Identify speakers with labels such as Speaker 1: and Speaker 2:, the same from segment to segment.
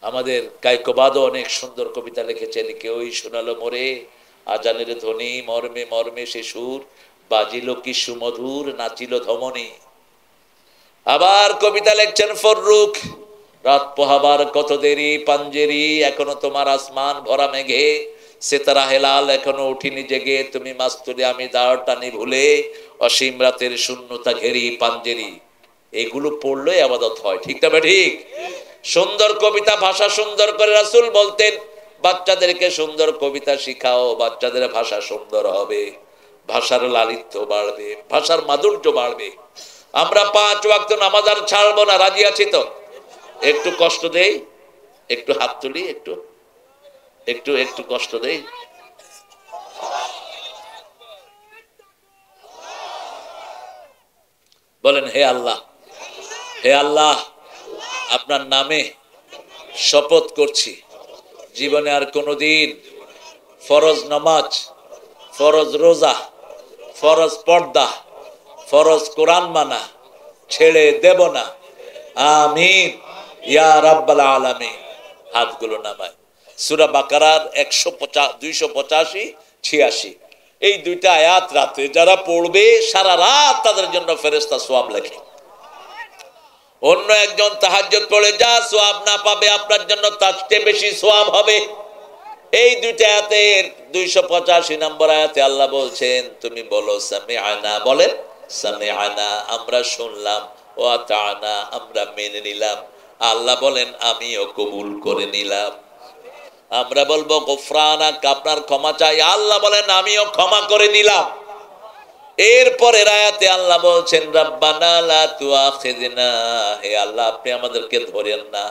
Speaker 1: আমাদের কায়কবাদও অনেক সুন্দর কবিতা লিখেছেন, কেউই শোনালো মোরে আজানের ধ্বনি, মর্মে মর্মে সে সুর, বাজিল কি সুমধুর, নাচিল ধমনী। আবার কবিতা লিখছেন ফররুখ, রাত পোহাবার কত দেরি পাঞ্জেরি, এখনো তোমার আসমান ভরা মেঘে, সেতারা হেলাল এখনো উঠিনি জেগে, তুমি মাস্তুরে আমি দাঁড় টানি ভুলে, অসীম রাতের শূন্যতা ঘেরি পাঞ্জেরি। এগুলো পড়লেই আবাদত হয়, ঠিক না ঠিক? সুন্দর কবিতা, ভাষা সুন্দর করে রাসূল বলতেন বাচ্চাদেরকে সুন্দর কবিতা শিখাও, বাচ্চাদের ভাষা সুন্দর হবে, ভাষার লালিত্য বাড়বে, ভাষার মাধুর্য বাড়বে। আমরা 5 ওয়াক্ত নামাজ আর ছাড়বো না, রাজি আছি তো? একটু কষ্ট দেই, একটু হাত তুলি, একটু একটু একটু কষ্ট দেই। বলেন হে আল্লাহ, হে আল্লাহ, আপনার নামে শপথ করছি জীবনে আর কোনোদিন ফরজ নামাজ, ফরজ রোজা, ফরজ পর্দা, ফরজ কোরআন মানা ছেড়ে দেব না। আমিন ইয়া রাব্বাল আলামিন। হাতগুলো নামায়। সূরা বাকারার 285, 86 এই দুইটা আয়াত রাতে যারা পড়বে সারা রাত তাদের জন্য ফেরেশতা সওয়াব লেখে। অন্য একজন তাহাজ্জুদ পড়ে যা সওয়াব না পাবে, আপনার জন্য তার চেয়ে বেশি সওয়াব হবে। এই দুইটা আয়াতের 285 নম্বর আয়াতে আল্লাহ বলছেন তুমি বলো সামিআনা, বলেন সামিআনা, আমরা শুনলাম, ও আতানা, আমরা মেনে নিলাম। আল্লাহ বলেন আমিও কবুল করে নিলাম। আমরা বলবো গফরানাক, আপনার ক্ষমা চাই, আল্লাহ বলেন আমিও ক্ষমা করে দিলাম। এরপরের আয়াতে আল্লাহ বলছেন রাব্বানা লা তুআখিযনা, হে আল্লাহ আপনি আমাদেরকে ধরেন না।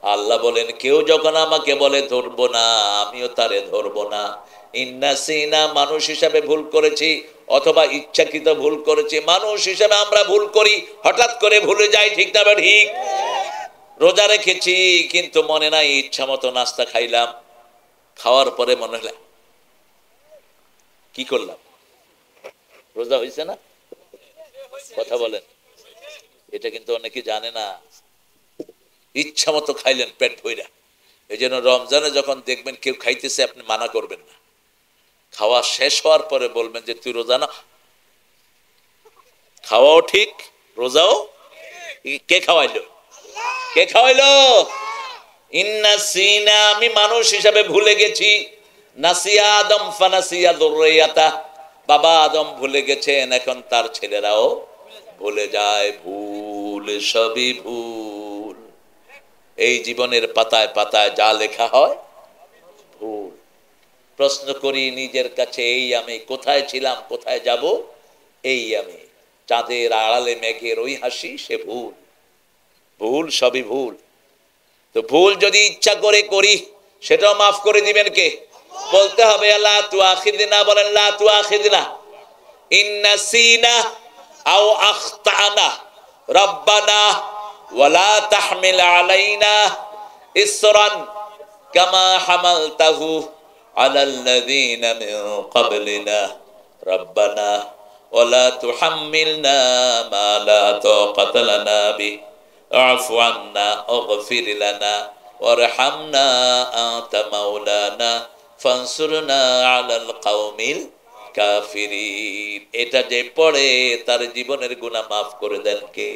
Speaker 1: আল্লাহ বলেন কেউ যখন আমাকে বলে ধরবো না, আমিও তারে ধরবো না। ইন্নাসিনা, মানুষ হিসাবে ভুল করেছি অথবা ইচ্ছাকৃত ভুল করেছি। মানুষ হিসাবে আমরা ভুল করি, হঠাৎ করে ভুলে যাই, ঠিক না ঠিক? রোজা রেখেছি কিন্তু মনে নাই, ইচ্ছা মতো নাস্তা খাইলাম, খাওয়ার পরে মনে হলো কি করলাম, রোজা হয়েছে না? কথা বলেন, এটা কিন্তু অনেকে জানে না। ইচ্ছা মতো খাইলেন পেট ভইরা। এই জন্য রমজানে যখন দেখবেন কেউ খাইতেছে আপনি মানা করবেন না, খাওয়া শেষ হওয়ার পরে বলবেন যে তুই রোজা না। খাওয়াও ঠিক, রোজাও। কে খাওয়াইলো? কে খাওয়াইলো? ইন্নাসিনা, আমি মানুষ হিসাবে ভুলে গেছি। নাসিয়া আদম ফানাসিয়া যুররিয়াতা, বাবা আদম ভুলে গেছেন, এখন তার ছেলেরাও ভুলে যায়। ভুল সবই ভুল, এই জীবনের পাতায় পাতায় যা লেখা হয় ভুল। প্রশ্ন করি নিজের কাছে, এই আমি কোথায় ছিলাম, কোথায় যাব? এই আমি, চাঁদের আড়ালে মেঘের ওই হাসি, সে ভুল। ভুল সবই ভুল। তো ভুল যদি ইচ্ছা করে করি সেটাও মাফ করে দিবেন কে? বলতে হবে লা তুআখিযনা, বলেন লা তুআখিযনা ইন নাসিনা আও আখতানা রব্বানা ওয়ালা তাহমিল আলাইনা ইসরান কামা হামালতাহু আলাল্লাযীনা মিন ক্বাবলিনা রব্বানা ওয়ালা তুহাম্মিলনা মা লা তাকাতা লানা বিহি আফু আন্না ওয়াগফির লানা ওয়ারহামনা আনতা মাওলানা ফানসুরনা আলাল কওমিল কাফিরিন। এটা যে পড়ে তার জীবনের গুনাহ মাফ করে দেন কে?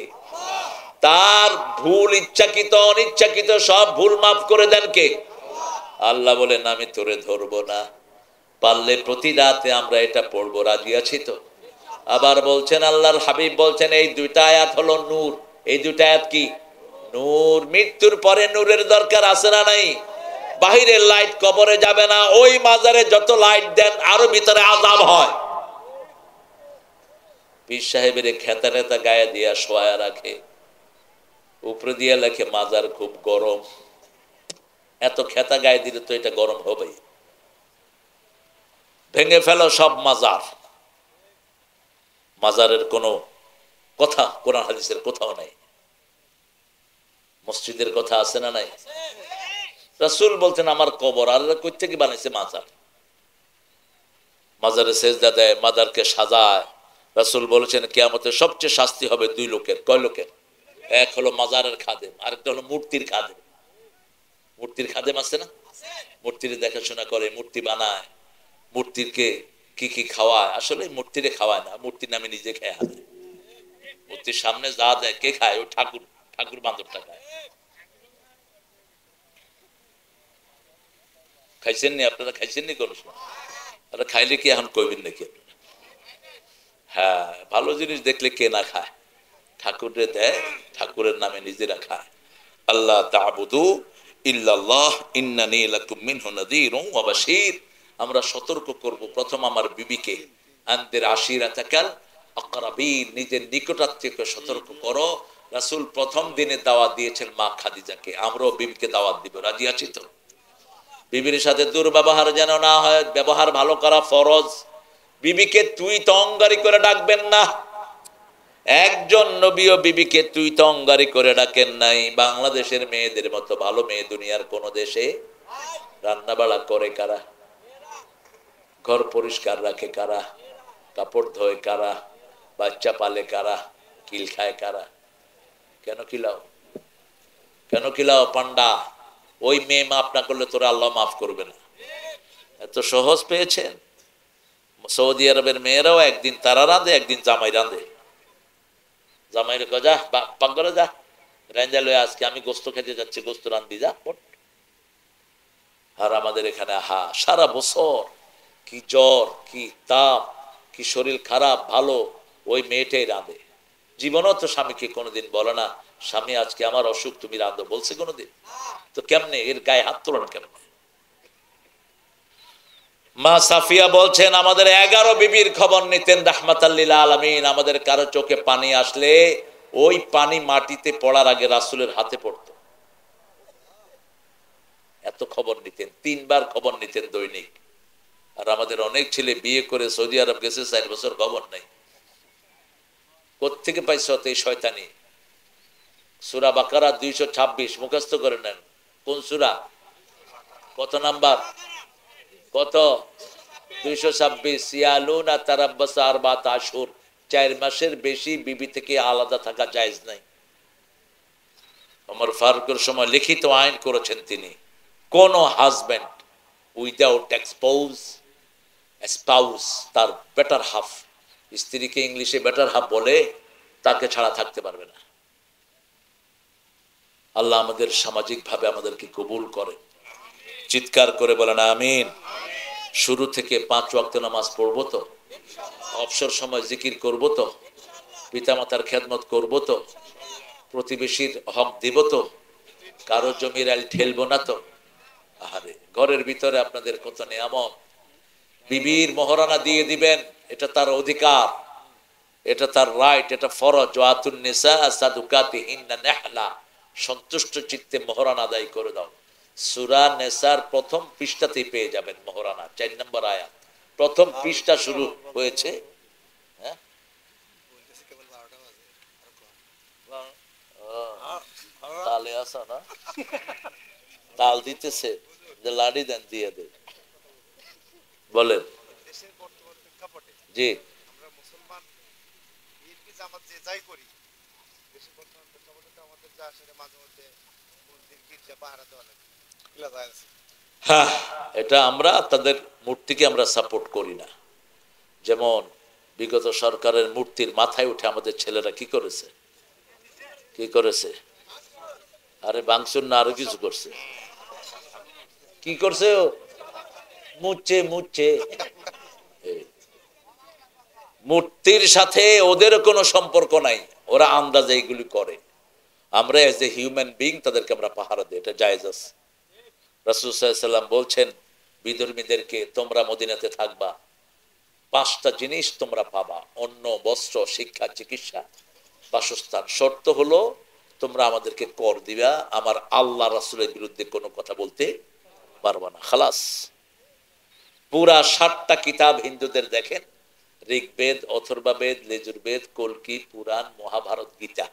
Speaker 1: তার ভুল ইচ্ছাকৃত অনিচ্ছাকৃত সব ভুল মাফ করে দেন কে? আল্লাহ বলেন আমি তোরে ধরবো না। পারলে প্রতি রাতে আমরা এটা পড়বো, রাজি আছি তো? আবার বলছেন আল্লাহর হাবিব বলছেন এই দুইটা আয়াত হলো নূর। এই দুইটা আয়াত কি? নূর। মৃত্যুর পরে নূরের দরকার আছে না নাই? বাহিরের লাইট কবরে যাবে না, ওই মাজারে যত লাইট দেন আরো ভিতরে আযাব হয়। পীর সাহেবের খেতা নেতা গায়ে দিয়া শোয়া রাখে, উপরে দিয়ে লেখে মাজার খুব গরম। এত খেতা গায়ে দিলে তো এটা গরম হবেই। ভেঙে ফেলো সব মাজার। মাজারের কোনো কথা কোরআন হাদিসের কোথাও নাই। মসজিদের কথা আছে না নাই? রাসূল বলতেন আমার কবর, আল্লাহ কই থেকে বানাইছে মাজার? মাজারে সেজদা দেয়, মাজারকে সাজায়। রাসূল বলেছেন কিয়ামতে সবচেয়ে শাস্তি হবে 2 লোকের। কয় লোকের? এক হলো মাজারের খাদেম, আরেকটা হলো মূর্তির খাদেম। মূর্তির খাদেম আছে না, মূর্তির দেখাশোনা করে, মূর্তি বানায়, মূর্তিকে কি কি খাওয়ায়, আসলে মূর্তিরে খাওয়ায় না, মূর্তির নামে নিজে খেয়ে হারে। মূর্তির সামনে যা দেয় কে খায়? ও ঠাকুর, ঠাকুর বান্দরটা খায়। খাইছেন নি আপনারা? খাইছেন নি কোনো সময়? আরে খাইলে কি এখন কইবেন নাকি আপনারা? হ্যাঁ, ভালো জিনিস দেখলে কে না খায়? ঠাকুরে দেয়, ঠাকুরের নামে নিজেরা খায়। আল্লাহ তা'বুদু ইল্লাল্লাহ ইন্নানী লাকুম মিনহু নাযীরুন ওয়া বাশীর। আমরা সতর্ক করব প্রথম আমার বিবিকে, আনদির আশিরাতাকাল আকরাবিন, নিজের নিকটাত্মীয়কে সতর্ক করো। রাসূল প্রথম দিনে দাওয়াত দিয়েছেন মা খাদিজাকে, আমরাও বিবিকে দাওয়াত দিব। রাজি আছি তো? বিবির সাথে দুর্ব্যবহার যেন না হয়, ব্যবহার ভালো করা ফরজ। বিবিকে তুই তঙ্গারি করে ডাকবেন না। একজন নবীও বিবিকে তুই তঙ্গারি করে ডাকেন নাই। বাংলাদেশের মেয়েদের মতো ভালো মেয়ে দুনিয়ার কোন দেশে? রান্না বাড়া করে কারা? ঘর পরিষ্কার রাখে কারা? কাপড় ধোয় কারা? বাচ্চা পালে কারা? কিল খায় কারা? কেন কিলাও? কেন কিলাও পান্ডা? ওই মেয়ে মাফ না করলে তোরা আল্লাহ মাফ করবে না। এত সহজ পেয়েছেন? সৌদি আরবের মেয়েরাও একদিন তারা রাঁধে, একদিন জামাই রাঁধে। জামাই রেখো, যা পাকঘরে যা, রেঞ্জা লয়ে আজকে আমি গোস্ত খেতে যাচ্ছি, গোস্ত রান্ধবি, যা। আর আমাদের এখানে সারা বছর কি জ্বর, কি তাপ, কি শরীর খারাপ ভালো, ওই মেয়েটাই রাঁধে। জীবনও তো স্বামীকে কোনোদিন বলে না স্বামী আজকে আমার অসুখ, তুমি রাঁধো, বলছে কোনোদিন? তো কেমনে এর গায়ে হাত তোলেন কেমনে? মা সাফিয়া বলছেন আমাদের 11 বিবির খবর নিতেন রাহমাতাল লিল আলামিন। আমাদের কারো চোখে পানি আসলে ওই পানি মাটিতে পড়ার আগে রাসূলের হাতে পড়তো। এত খবর নিতেন, 3 বার খবর নিতেন দৈনিক। আর আমাদের অনেক ছেলে বিয়ে করে সৌদি আরব গেছে, 4 বছর খবর নাই। কোত্থেকে পাইছ এই শয়তানি? সূরা বাকারা 226 মুখস্থ করে নেন। কোন সূরা? কত নাম্বার? কত? 226। ইয়ালুনা তারাব্বাস আরবাত আশহুর, 4 মাসের বেশি বিবি থেকে আলাদা থাকা জায়েজ নাই। ওমর ফারুকের সময় লিখিত আইন করেছেন তিনি, কোন হাজবেন্ড উইদাউট স্পাউস, তার বেটার হাফ, স্ত্রীকে ইংলিশে বেটার হাফ বলে, তাকে ছাড়া থাকতে পারবে না। আল্লাহ আমাদের সামাজিকভাবে আমাদেরকে কবুল করে। চিৎকার করে বলেন আমিন। শুরু থেকে 5 ওয়াক্ত নামাজ পড়বো তো? অবসর সময় জিকির করবো তো? পিতামাতার খেদমত করবো তো? প্রতিবেশীর হক দিব তো? কারো জমির আল ঠেলবো না তো? আহারে, ঘরের ভিতরে আপনাদের কত নিয়ামত। বিবির মহারানা দিয়ে দিবেন, এটা তার অধিকার, এটা তার রাইট, এটা ফরজ। ওয়াতুন নিসা সাদুকাতিহিন্না নিহলা, সন্তুষ্ট চিত্তে মহারানা আদায় করে দাও। সূরা নিসার প্রথম পৃষ্ঠাতেই পেয়ে যাবেন মহারানা, 4 নম্বর আয়াত, প্রথম পৃষ্ঠা শুরু হয়েছে। হ্যাঁ, তালে আসা না, তাল দিতেছে যে লাড়ি দেন, দিয়ে দে। বলেন জি। হ্যাঁ, এটা আমরা তাদের মূর্তিকে আমরা সাপোর্ট করি না। যেমন বিগত সরকারের মূর্তির মাথায় উঠে আমাদের ছেলেরা কি করেছে? কি করেছে? আরে বাংসুর না আরো কিছু করছে? কি করছে? ও মুচ্ছে মুচ্ছে। মূর্তির সাথে ওদের কোনো সম্পর্ক নাই, ওরা আন্দাজে এইগুলি করে। আমরা এজ এ হিউম্যান বিং তাদেরকে আমরা পাহারা দিই, এটা জায়েজ আছে। রাসূল সাল্লাল্লাহু আলাইহি ওয়াসাল্লাম বলছেন বিধর্মীদেরকে, তোমরা মদিনাতে থাকবা, 5টা জিনিস তোমরা পাবা, অন্ন, বস্ত্র, শিক্ষা, চিকিৎসা, বাসস্থান। শর্ত হলো তোমরা আমাদেরকে কর দিবা, আমার আল্লাহ রাসূলের বিরুদ্ধে কোনো কথা বলতে পারবা না। খালাস। পুরা 7টা কিতাব হিন্দুদের দেখেন, ঋগ্বেদ, অথর্ববেদ, লেজুরবেদ, কল্কি, পুরাণ, মহাভারত, গীতা,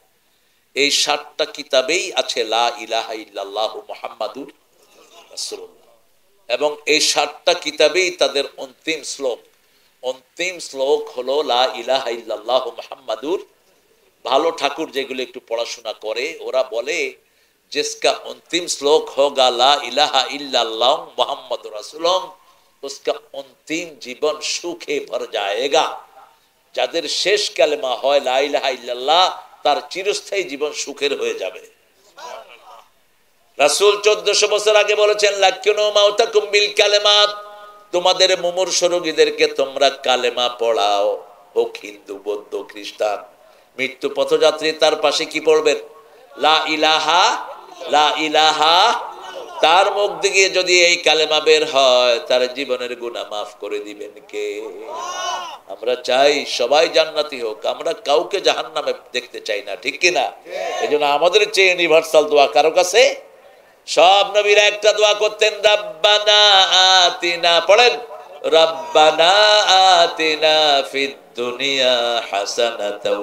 Speaker 1: এই 7টা কিতাবেই আছে লা ইলাহা ইল্লাল্লাহু মুহাম্মাদুর রাসূলুল্লাহ। এবং এই 7টা কিতাবেই তাদের অন্তিম শ্লোক হলো লা ইলাহা ইল্লাল্লাহু মুহাম্মাদুর। ভালো ঠাকুর যেগুলো একটু পড়াশোনা করে ওরা বলে जिसका अंतिम श्लोक होगा ला इलाहा इल्लल्लाह मुहम्मद रसूलुल्लाह, उसका अंतिम जीवन सुखे भर जाएगा। যাদের শেষ কালেমা হয় লা ইলাহা ইল্লাল্লাহ, তার চিরস্থায়ী জীবন সুখের হয়ে যাবে। রাসূল 1400 বছর আগে বলেছেন লাকিনু মাউতাকুম বিল কালেমাত, তোমাদের মুমূর্ষ রোগীদেরকে তোমরা কালেমা পড়াও, হোক হিন্দু বৌদ্ধ খ্রিস্টান। মৃত্যু পথযাত্রী তার পাশে কি পড়বেন? লা ইলাহা, লা ইলাহা। তার মুখ দিয়ে যদি এই কালেমা বের হয়, তার জীবনের গুনাহ মাফ করে দিবেন কে? আমরা চাই সবাই জান্নাতি হোক, আমরা কাউকে জাহান্নামে দেখতে চাই না, ঠিক কিনা? এজন্য আমাদের চেয়ে ইউনিভার্সাল দোয়া কারো কাছে? সব নবীরা একটা দোয়া করতেন, রাব্বানা আতিনা, পড়েন রাব্বানা আতিনা ফিদ দুনিয়া হাসানাতাও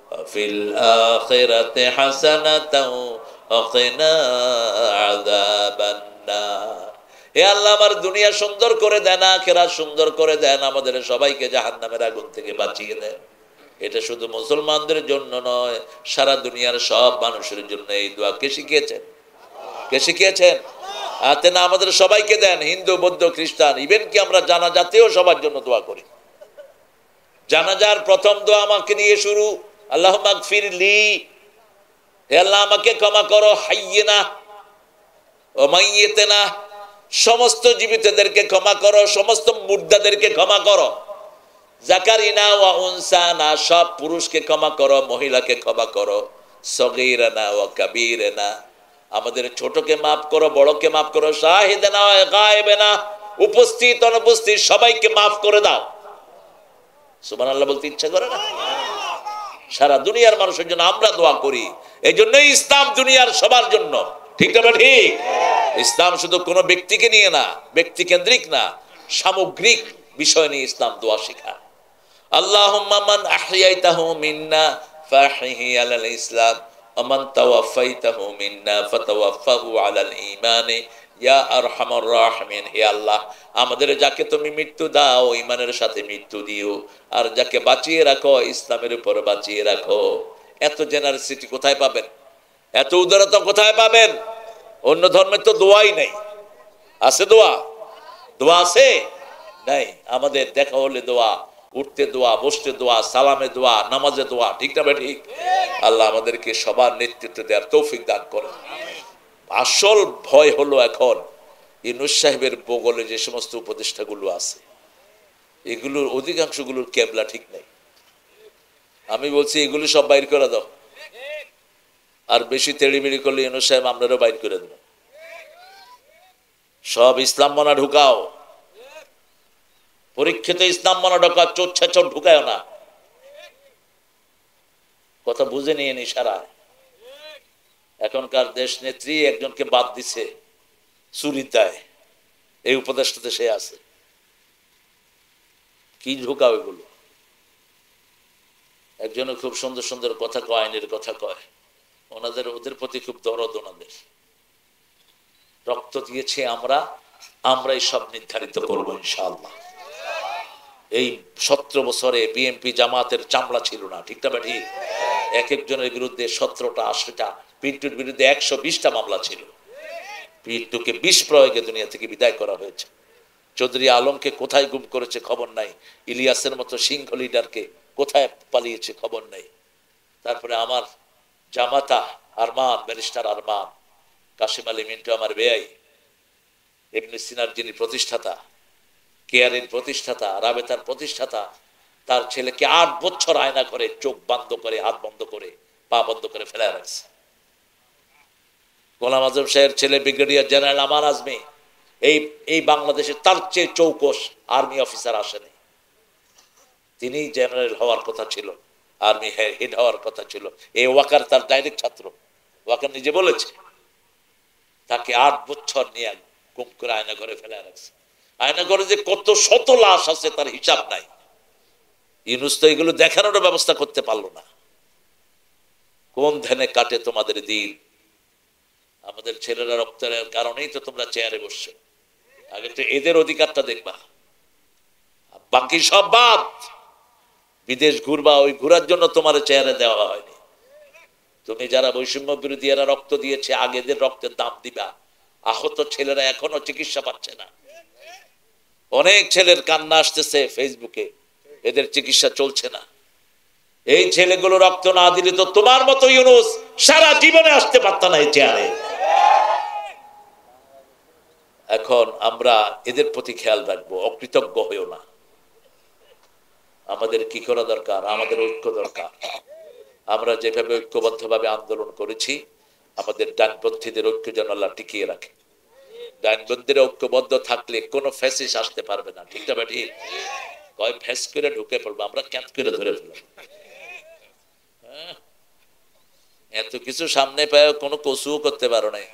Speaker 1: ওয়া ফিল আখিরাতি হাসানাতাও ওয়া কিনা আযাবান নার। হে আল্লাহ, আমার দুনিয়া সুন্দর করে দেন, আখিরাত সুন্দর করে দেন, আমাদের সবাইকে জাহান্নামের আগুন থেকে বাঁচিয়ে দেন। এটা শুধু মুসলমানদের জন্য নয়, সারা দুনিয়ার সব মানুষের জন্য এই দোয়া কে শিখিয়েছেন? কে শিখিয়েছেন? আতে না আমাদের সবাইকে দেন, হিন্দু বৌদ্ধ খ্রিস্টান, ইভেন কি আমরা জানাজাতেও সবার জন্য দোয়া করি। জানাজার প্রথম দোয়া আমাকে নিয়ে শুরু, আল্লাহুম্মা আগফিরলি, হে আল্লাহ আমাকে ক্ষমা করো, হাইয়িনা ও মাইয়িতিনা, সমস্ত জীবিতদেরকে ক্ষমা করো, সমস্ত মুর্দাদেরকে ক্ষমা করো, জাকারিনা ওয়া উনসানা, সব পুরুষকে ক্ষমা করো, মহিলাকে ক্ষমা করো, সগীরানা ওয়া কাবীরানা, আমাদের ছোটকে মাফ করো, বড়কে মাফ করো, শাহিদানা ওয়া গায়েবানা, উপস্থিত অনুপস্থিত সবাইকে মাফ করে দাও। সুবহানাল্লাহ বলতে ইচ্ছা করে না? সারা দুনিয়ার মানুষের জন্য আমরা দোয়া করি, এই জন্যই ইসলাম দুনিয়ার সবার জন্য, ঠিক না? ঠিক। ইসলাম শুধু কোনো ব্যক্তিকে নিয়ে না, ব্যক্তি কেন্দ্রিক না, সামগ্রিক বিষয় নিয়ে ইসলাম দোয়া শেখায়। আল্লাহুম্মা মান আহইয়াইতাহু মিন্না ফাহইহি আলাল ইসলাম ওয়া মান তাওয়াফাইতাহু মিন্না ফাতাওয়াফাহু আলাল ঈমানি ইয়া আরহামার রাহিমিন। হে আল্লাহ, আমাদের যাকে তুমি মৃত্যু দাও ঈমানের সাথে মৃত্যু দিও, আর যাকে বাঁচিয়ে রাখো ইসলামের উপর বাঁচিয়ে রাখো। এত জেনারেসিটি কোথায় পাবেন? এত উদারতা কোথায় পাবেন? অন্য ধর্মের তো দোয়াই নেই। আছে দোয়া? দোয়া আছে? নাই। আমাদের দেখা হলে দোয়া, উঠতে দোয়া, বসতে দোয়া, সালামে দোয়া, নামাজে দোয়া, ঠিক না? ঠিক। আল্লাহ আমাদেরকে সবার নেতৃত্ব দেওয়ার তৌফিক দান করেন। আসল ভয় হলো এখন ইউনূস সাহেবের বগলে যে সমস্ত উপদেষ্টাগুলো আছে, এগুলোর অধিকাংশগুলোর কেবলা ঠিক নেই। আমি বলছি এগুলো সব বাইর করে দাও, আর বেশি তেড়িবেড়ি করলে ইউনূস সাহেব আপনারও বাইর করে দেব। সব ইসলাম মনা ঢুকাও, পরীক্ষিত ইসলাম মনা ঢোকা, চোর ছেচর ঢুকায় না। কথা বুঝে নিয়ে নি সারা। এখনকার দেশ নেত্রী একজনকে বাদ দিছে চুরির দায়, এই উপদেশটাতে সে আছে। কি ঢুকাও এগুলো? একজনে খুব সুন্দর সুন্দর কথা কয়, আইনের কথা কয়, ওদের প্রতি খুব দরদ, ওনাদের রক্ত দিয়েছে আমরাই সব নির্ধারিত করবো ইনশাআল্লাহ। এই 17 বছরে বিএনপি জামাতের চামড়া ছিল না, ঠিক না? ঠিক। এক একজনের বিরুদ্ধে 17টা 80টা, পিন্টুর বিরুদ্ধে 120টা মামলা ছিল। পিন্টুকে বিষ প্রয়োগে দুনিয়া থেকে বিদায় করা হয়েছে। চৌধুরী আলমকে কোথায় গুম করেছে খবর নাই, ইলিয়াসের মতো সিংহ লিডারকে কোথায় পালিয়েছে খবর নাই। তারপরে আমার জামাতা আরমান, ব্যারিস্টার আরমান, কাশিম আলী মিন্টু আমার বেয়াই, ইবনে সিনার যিনি প্রতিষ্ঠাতা, কেয়ারের প্রতিষ্ঠাতা, রাবেতার প্রতিষ্ঠাতা, তার ছেলেকে 8 বছর আয়না করে চোখ বন্ধ করে, হাত বন্ধ করে, পা বন্ধ করে ফেলে রাখছে। গোলাম আজম সাহেবের ছেলে ব্রিগেডিয়ার জেনারেল আমান আজমি, এই বাংলাদেশে তার চেয়ে চৌকস আর্মি অফিসার আসেনি। তিনি জেনারেল হওয়ার কথা ছিল, আর্মি হেড হওয়ার কথা ছিল। এই ওয়াকার তার ডাইরেক্ট ছাত্র, ওয়াকার নিজে বলেছে। তাকে 8 বছর নিয়ে গুম করে আয়না করে ফেলে রাখছে। আয়না করে যে কত শত লাশ আছে তার হিসাব নাই। ইউনূস তো এগুলো দেখানোর ব্যবস্থা করতে পারলো না। কোন ধ্যানে কাটে তোমাদের দিন? আমাদের ছেলেরা রক্তের কারণেই তো তোমরা চেয়ারে বসছো। আগে তো এদের অধিকারটা দেখবা, বাকি সব বাদ। বিদেশ ঘুরবা, ওই ঘুরার জন্য তোমার চেয়ারে দেওয়া হয়নি। তুমি যারা বৈষম্য বিরোধী এরা রক্ত দিয়েছে, আগেদের রক্তের দাম দিবা। আহত ছেলেরা এখনো চিকিৎসা পাচ্ছে না, অনেক ছেলের কান্না আসতেছে ফেসবুকে, এদের চিকিৎসা চলছে না। এই ছেলেগুলো রক্ত না দিলে তো তোমার মতো ইউনূস সারা জীবনে আসতে পারত না এই চেয়ারে। এখন আমরা এদের প্রতি খেয়াল রাখবো, অকৃতজ্ঞ হইও না। আমাদের কি করা দরকার? আমাদের ঐক্য দরকার। আমরা যেভাবে ঐক্যবদ্ধভাবে আন্দোলন করেছি, আমাদের ডানপন্থীদের ঐক্য যেন আল্লাহ টিকিয়ে রাখে। ডানপন্থীর ঐক্যবদ্ধ থাকলে কোনো ফ্যাসিস্ট আসতে পারবে না। ঠিক না ঠিক? কয় ফ্যাস করে ঢুকে পড়বো, আমরা ক্যাঁচ করে ধরে ফেলবো। এত কিছু সামনে পায় কোনো কসুও করতে পারো নাই।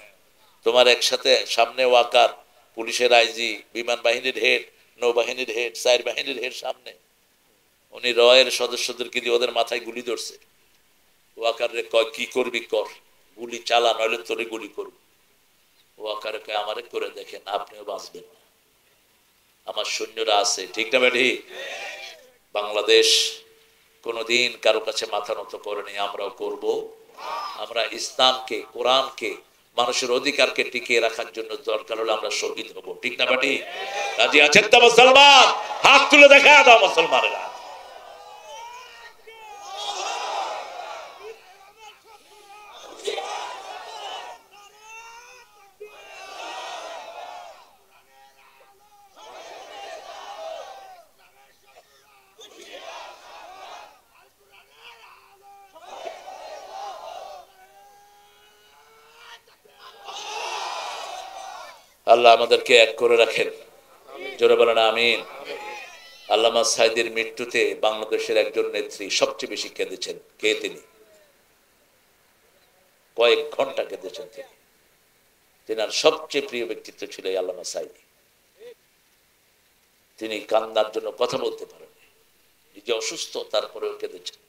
Speaker 1: তোমার একসাথে সামনে ওয়াকার, পুলিশের আইজি, বিমান বাহিনীর হেড, নৌবাহিনীর হেড, সাইর বাহিনীর হেড সামনে, উনি রয়ের সদস্যদেরকে দিয়ে ওদের মাথায় গুলি ধরছে। ওয়াকার রে কয় কি করবি কর, গুলি চালা, নইলে তোরে গুলি করব। ওয়াকারে কয় আমারে করে দেখেন, আপনিও বাঁচবেন না, আমার সৈন্যরা আছে। ঠিক না বেঠি? বাংলাদেশ কোনোদিন কারো কাছে মাথা নত করেনি, আমরাও করব। আমরা ইসলামকে, কোরআনকে, মানুষের অধিকারকে টিকিয়ে রাখার জন্য দরকার হলে আমরা শহীদ হব। ঠিক না বেঠি? রাজি আছেন তো মুসলমান? হাত তুলে দেখা দাও মুসলমানেরা। আল্লাহ আমাদেরকে এক করে রাখেন, জোরে বলেন আমিন। আল্লামা সাঈদীর মৃত্যুতে বাংলাদেশের একজন নেত্রী সবচেয়ে বেশি কেঁদেছেন। কে তিনি? কয়েক ঘন্টা কেঁদেছেন তিনি। তেনার সবচেয়ে প্রিয় ব্যক্তিত্ব ছিল আল্লামা সাঈদী। তিনি কান্নার জন্য কথা বলতে পারেন, নিজে অসুস্থ, তারপরেও কেঁদেছেন।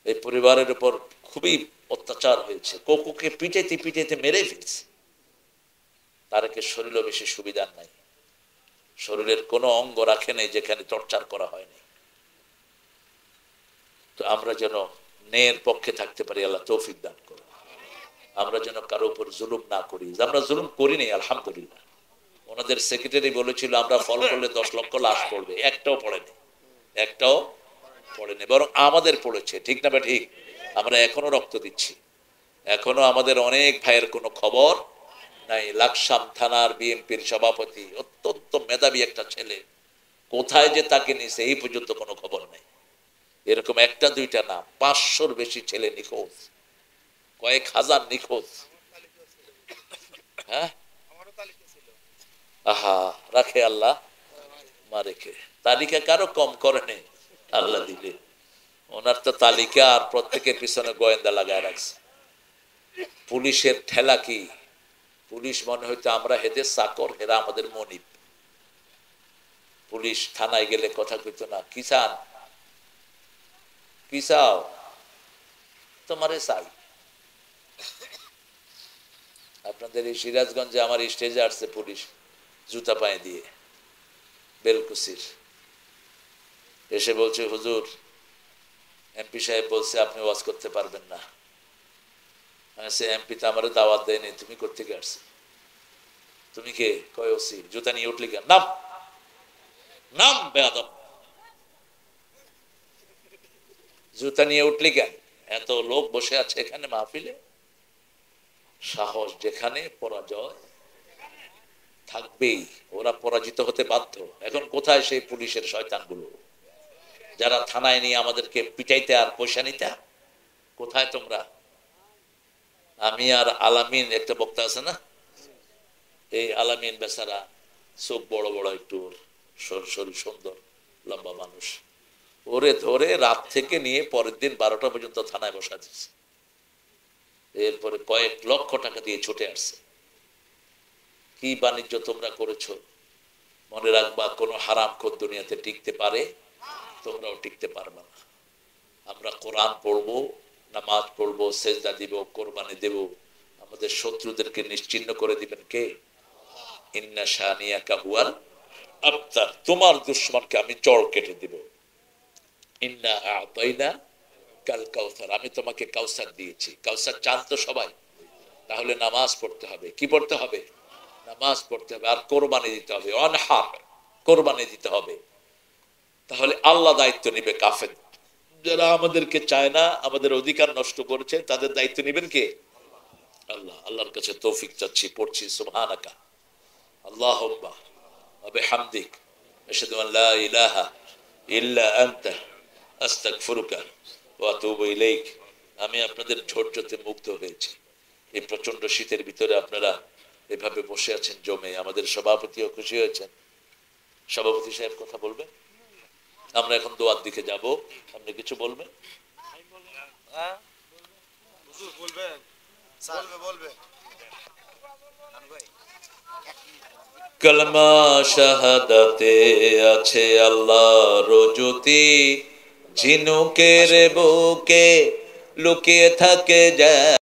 Speaker 1: এই পরিবারের উপর খুবই অত্যাচার হয়েছে, কোকুকে পিটাইতে পিটাইতে মেরে ফেলছে। তারকে শরীরও বেশি সুবিধার নাই, শরীরের কোনো অঙ্গ রাখে নেই যেখানে টর্চার করা হয়নি। তো আমরা যেন ন্যায়ের পক্ষে থাকতে পারি, আল্লাহ তৌফিক দান করুন। আমরা যেন কারো উপর জুলুম না করি। আমরা জুলুম করিনি আলহামদুলিল্লাহ। ওনাদের সেক্রেটারি বলেছিল আমরা ফল করলে 10 লক্ষ লাশ পড়বে, একটাও পড়েনি, একটাও পড়েনি, বরং আমাদের পড়েছে। ঠিক না? ঠিক। আমরা এখনো রক্ত দিচ্ছি, এখনো আমাদের অনেক ভাইয়ের কোনো খবর নাই। লাকসাম থানার বিএনপির সভাপতি, অত্যন্ত মেধাবী একটা ছেলে, কোথায় যে তাকে নিছে এই পর্যন্ত কোনো খবর নেই। এরকম একটা দুইটা না, 500-র বেশি ছেলে নিখোঁজ, কয়েক হাজার নিখোঁজ। হ্যাঁ, আহা, রাখে আল্লাহ মারেকে। তালিকা কারো কম করে নেই, আল্লাহ দিলে। ওনার তো তালিকা আর প্রত্যেকের পিছনে গোয়েন্দা লাগায় রাখছে। পুলিশের ঠেলা কি? পুলিশ মনে হইতো আমরা হেদের চাকর, হেরা আমাদের মনিব। পুলিশ থানায় গেলে কথা কইতো না, কি চান, কি চাও, তোমারে চাই। আপনাদের এই সিরাজগঞ্জে আমার স্টেজে আসছে পুলিশ জুতা পায়ে দিয়ে, বেলকুসির, এসে বলছে হুজুর এমপি সাহেব বলছে আপনি ওয়াজ করতে পারবেন না। সে এমপি তো আমারে দাওয়াত দেয়নি, তুমি কোত্থেকে আসছে? তুমি কে? কয় ওসি। জুতা নিয়ে উঠলি কেন? নাম, নাম বেয়াদব, জুতা নিয়ে উঠলি কেন? এত লোক বসে আছে এখানে মাহফিলে, সাহস যেখানে পরাজয় থাকবেই, ওরা পরাজিত হতে বাধ্য। এখন কোথায় সেই পুলিশের শয়তানগুলো যারা থানায় নিয়ে আমাদেরকে পিটাইতে আর পয়সা নিতে? কোথায় তোমরা? আমি আর আলামিন, একটা বক্তা আছে না, এই আলামিন বেচারা, চোখ বড় বড়, একটু শরীর সুন্দর, লম্বা মানুষ, ওরে ধরে রাত থেকে নিয়ে পরের দিন 12টা পর্যন্ত থানায় বসা দিচ্ছে। এরপরে কয়েক লক্ষ টাকা দিয়ে ছুটে আসছে। কি বাণিজ্য তোমরা করেছো? মনে রাখবা, কোনো হারামখোর দুনিয়াতে টিকতে পারে, তোমরাও টিকতে পারবে না। আমরা কোরআন পড়বো, নামাজ পড়বো, সেজদা দিব, কোরবানি দেব, আমাদের শত্রুদেরকে নিশ্চিহ্ন করে দিবেন কে? ইন্না শানিয়াকা হুয়াল আবতার, তোমার দুশমনকে আমি চড় কেটে দিব। ইন্না আতাইনা কাল কাউসার, আমি তোমাকে কাউসার দিয়েছি। কাউসার চান তো সবাই? তাহলে নামাজ পড়তে হবে। কি পড়তে হবে? নামাজ পড়তে হবে, আর কোরবানি দিতে হবে। অনহার, কোরবানি দিতে হবে। তাহলে আল্লাহ দায়িত্ব নিবে। কাফের যারা আমাদেরকে চায় না, আমাদের অধিকার নষ্ট করেছে, তাদের দায়িত্ব নিবেন কে? আল্লাহ। আল্লাহর কাছে তৌফিক চাচ্ছি। পড়ছি সুবহানাকা আল্লাহুম্মা ওয়া বিহামদিক আশহাদু আন লা ইলাহা ইল্লা আনতা আস্তাগফিরুকা ওয়া আতুবু ইলাইক। আমি আপনাদের ধৈর্যতে মুগ্ধ হয়েছি। এই প্রচন্ড শীতের ভিতরে আপনারা এভাবে বসে আছেন জমে। আমাদের সভাপতিও খুশি হয়েছেন। সভাপতি সাহেব কথা বলবেন? আমরা এখন দোয়ার দিকে যাব। আপনি কিছু বলবেন? কলমা শাহাদাতে আছে আল্লাহর জ্যোতি, ঝিনুকের বুকে লুকিয়ে থাকে যায়।